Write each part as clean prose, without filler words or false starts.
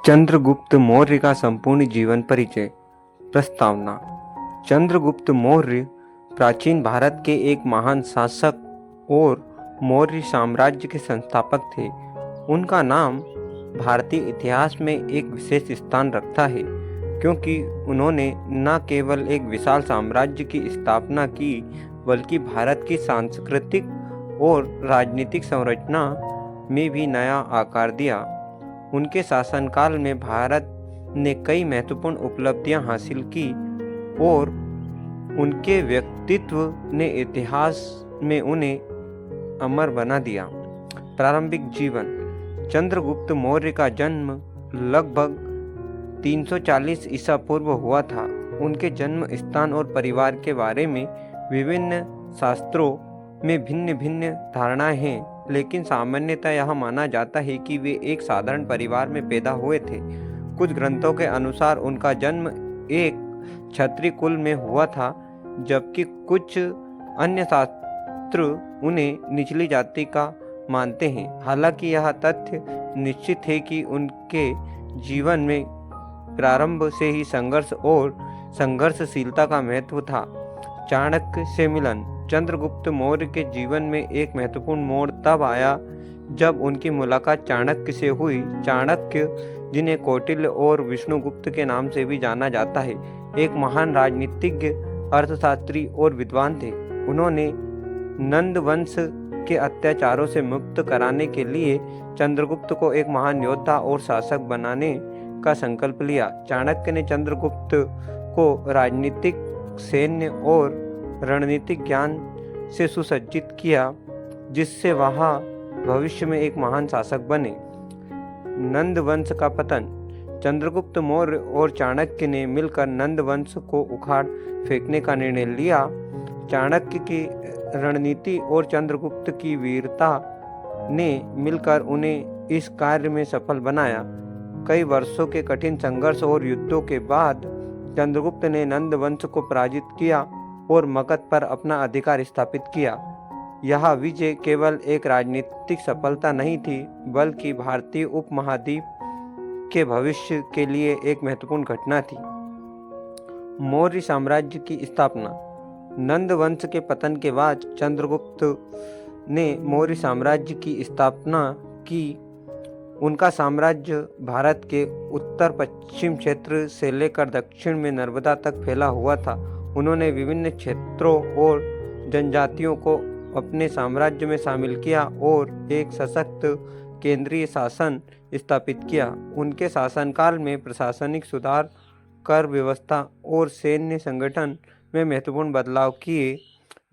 चंद्रगुप्त मौर्य का संपूर्ण जीवन परिचय। प्रस्तावना। चंद्रगुप्त मौर्य प्राचीन भारत के एक महान शासक और मौर्य साम्राज्य के संस्थापक थे। उनका नाम भारतीय इतिहास में एक विशेष स्थान रखता है, क्योंकि उन्होंने न केवल एक विशाल साम्राज्य की स्थापना की, बल्कि भारत की सांस्कृतिक और राजनीतिक संरचना में भी नया आकार दिया। उनके शासनकाल में भारत ने कई महत्वपूर्ण उपलब्धियां हासिल की और उनके व्यक्तित्व ने इतिहास में उन्हें अमर बना दिया। प्रारंभिक जीवन। चंद्रगुप्त मौर्य का जन्म लगभग 340 ईसा पूर्व हुआ था। उनके जन्म स्थान और परिवार के बारे में विभिन्न शास्त्रों में भिन्न भिन्न धारणाएं हैं, लेकिन सामान्यतः यह माना जाता है कि वे एक साधारण परिवार में पैदा हुए थे। कुछ ग्रंथों के अनुसार उनका जन्म एक क्षत्रिय कुल में हुआ था, जबकि कुछ अन्य शास्त्र उन्हें निचली जाति का मानते हैं। हालांकि यह तथ्य निश्चित है कि उनके जीवन में प्रारंभ से ही संघर्ष और संघर्षशीलता का महत्व था। चाणक्य से मिलन। चंद्रगुप्त मौर्य के जीवन में एक महत्वपूर्ण मोड़ तब आया जब उनकी मुलाकात चाणक्य से हुई। चाणक्य, जिन्हें कौटिल्य और विष्णुगुप्त के नाम से भी जाना जाता है, एक महान राजनीतिज्ञ, अर्थशास्त्री और विद्वान थे। उन्होंने नंद वंश के अत्याचारों से मुक्त कराने के लिए चंद्रगुप्त को एक महान योद्धा और शासक बनाने का संकल्प लिया। चाणक्य ने चंद्रगुप्त को राजनीतिक, सैन्य और रणनीतिक ज्ञान से सुसज्जित किया, जिससे वह भविष्य में एक महान शासक बने। नंद वंश का पतन। चंद्रगुप्त मौर्य और चाणक्य ने मिलकर नंद वंश को उखाड़ फेंकने का निर्णय लिया। चाणक्य की रणनीति और चंद्रगुप्त की वीरता ने मिलकर उन्हें इस कार्य में सफल बनाया। कई वर्षों के कठिन संघर्ष और युद्धों के बाद चंद्रगुप्त ने नंद वंश को पराजित किया और मगध पर अपना अधिकार स्थापित किया। यह विजय केवल एक राजनीतिक सफलता नहीं थी, बल्कि भारतीय उपमहाद्वीप के भविष्य के लिए एक महत्वपूर्ण घटना थी। मौर्य साम्राज्य की स्थापना। नंद वंश के पतन के बाद चंद्रगुप्त ने मौर्य साम्राज्य की स्थापना की। उनका साम्राज्य भारत के उत्तर पश्चिम क्षेत्र से लेकर दक्षिण में नर्मदा तक फैला हुआ था। उन्होंने विभिन्न क्षेत्रों और जनजातियों को अपने साम्राज्य में शामिल किया और एक सशक्त केंद्रीय शासन स्थापित किया। उनके शासनकाल में प्रशासनिक सुधार, कर व्यवस्था और सैन्य संगठन में महत्वपूर्ण बदलाव किए,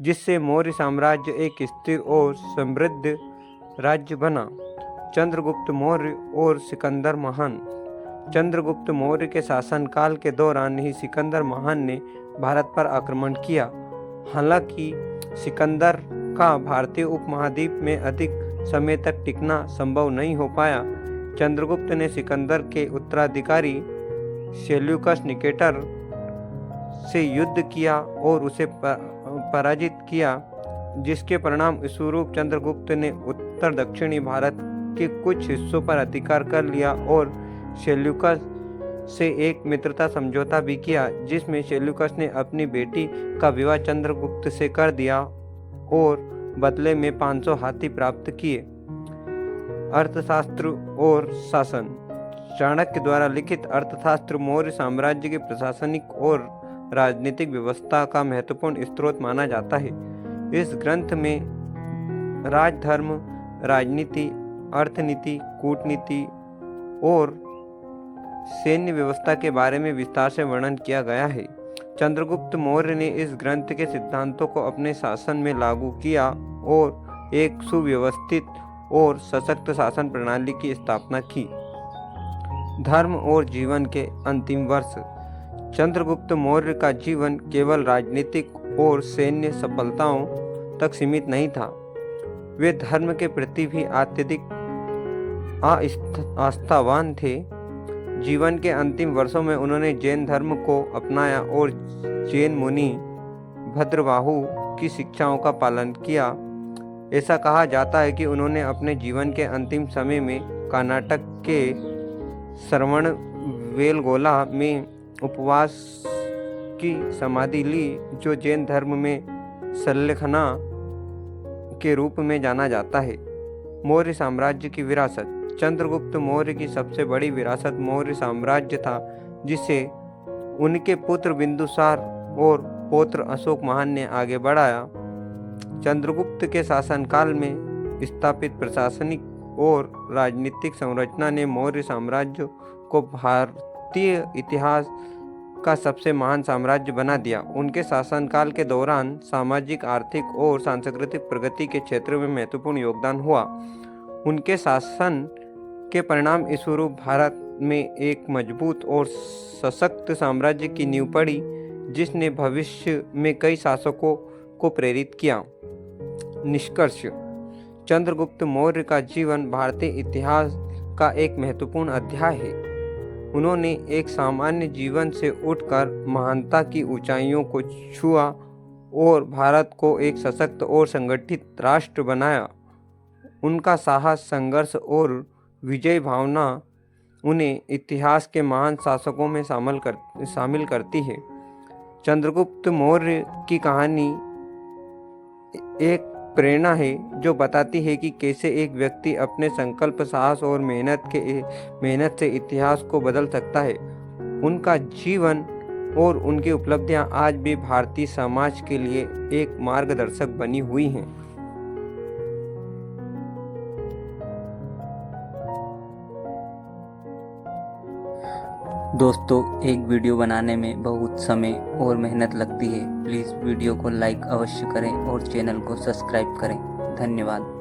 जिससे मौर्य साम्राज्य एक स्थिर और समृद्ध राज्य बना। चंद्रगुप्त मौर्य और सिकंदर महान। चंद्रगुप्त मौर्य के शासनकाल के दौरान ही सिकंदर महान ने भारत पर आक्रमण किया। हालांकि सिकंदर का भारतीय उपमहाद्वीप में अधिक समय तक टिकना संभव नहीं हो पाया। चंद्रगुप्त ने सिकंदर के उत्तराधिकारी सेल्यूकस निकेटर से युद्ध किया और उसे पराजित किया, जिसके परिणाम स्वरूप चंद्रगुप्त ने उत्तर दक्षिणी भारत के कुछ हिस्सों पर अधिकार कर लिया और सेल्यूकस से एक मित्रता समझौता भी किया, जिसमें सेल्यूकस ने अपनी बेटी का विवाह चंद्रगुप्त से कर दिया और बदले में 500 हाथी प्राप्त किए। अर्थशास्त्र और शासन। चाणक्य द्वारा लिखित अर्थशास्त्र मौर्य साम्राज्य की प्रशासनिक और राजनीतिक व्यवस्था का महत्वपूर्ण स्रोत माना जाता है। इस ग्रंथ में राजधर्म, राजनीति, अर्थनीति, कूटनीति और सैन्य व्यवस्था के बारे में विस्तार से वर्णन किया गया है। चंद्रगुप्त मौर्य ने इस ग्रंथ के सिद्धांतों को अपने शासन में लागू किया और एक सुव्यवस्थित और सशक्त शासन प्रणाली की स्थापना की। धर्म और जीवन के अंतिम वर्ष। चंद्रगुप्त मौर्य का जीवन केवल राजनीतिक और सैन्य सफलताओं तक सीमित नहीं था। वे धर्म के प्रति भी अत्यधिक आस्थावान थे। जीवन के अंतिम वर्षों में उन्होंने जैन धर्म को अपनाया और जैन मुनि भद्रबाहु की शिक्षाओं का पालन किया। ऐसा कहा जाता है कि उन्होंने अपने जीवन के अंतिम समय में कर्नाटक के श्रवण बेलगोला में उपवास की समाधि ली, जो जैन धर्म में सल्लेखना के रूप में जाना जाता है। मौर्य साम्राज्य की विरासत। चंद्रगुप्त मौर्य की सबसे बड़ी विरासत मौर्य साम्राज्य था, जिसे उनके पुत्र बिंदुसार और पौत्र अशोक महान ने आगे बढ़ाया। चंद्रगुप्त के शासनकाल में स्थापित प्रशासनिक और राजनीतिक संरचना ने मौर्य साम्राज्य को भारतीय इतिहास का सबसे महान साम्राज्य बना दिया। उनके शासनकाल के दौरान सामाजिक, आर्थिक और सांस्कृतिक प्रगति के क्षेत्र में महत्वपूर्ण योगदान हुआ। उनके शासन के परिणाम स्वरूप भारत में एक मजबूत और सशक्त साम्राज्य की नींव पड़ी, जिसने भविष्य में कई शासकों को प्रेरित किया। निष्कर्ष। चंद्रगुप्त मौर्य का जीवन भारतीय इतिहास का एक महत्वपूर्ण अध्याय है। उन्होंने एक सामान्य जीवन से उठकर महानता की ऊंचाइयों को छुआ और भारत को एक सशक्त और संगठित राष्ट्र बनाया। उनका साहस, संघर्ष और विजय भावना उन्हें इतिहास के महान शासकों में शामिल करती है। चंद्रगुप्त मौर्य की कहानी एक प्रेरणा है, जो बताती है कि कैसे एक व्यक्ति अपने संकल्प, साहस और मेहनत से इतिहास को बदल सकता है। उनका जीवन और उनकी उपलब्धियां आज भी भारतीय समाज के लिए एक मार्गदर्शक बनी हुई हैं। दोस्तों, एक वीडियो बनाने में बहुत समय और मेहनत लगती है। प्लीज़ वीडियो को लाइक अवश्य करें और चैनल को सब्सक्राइब करें। धन्यवाद।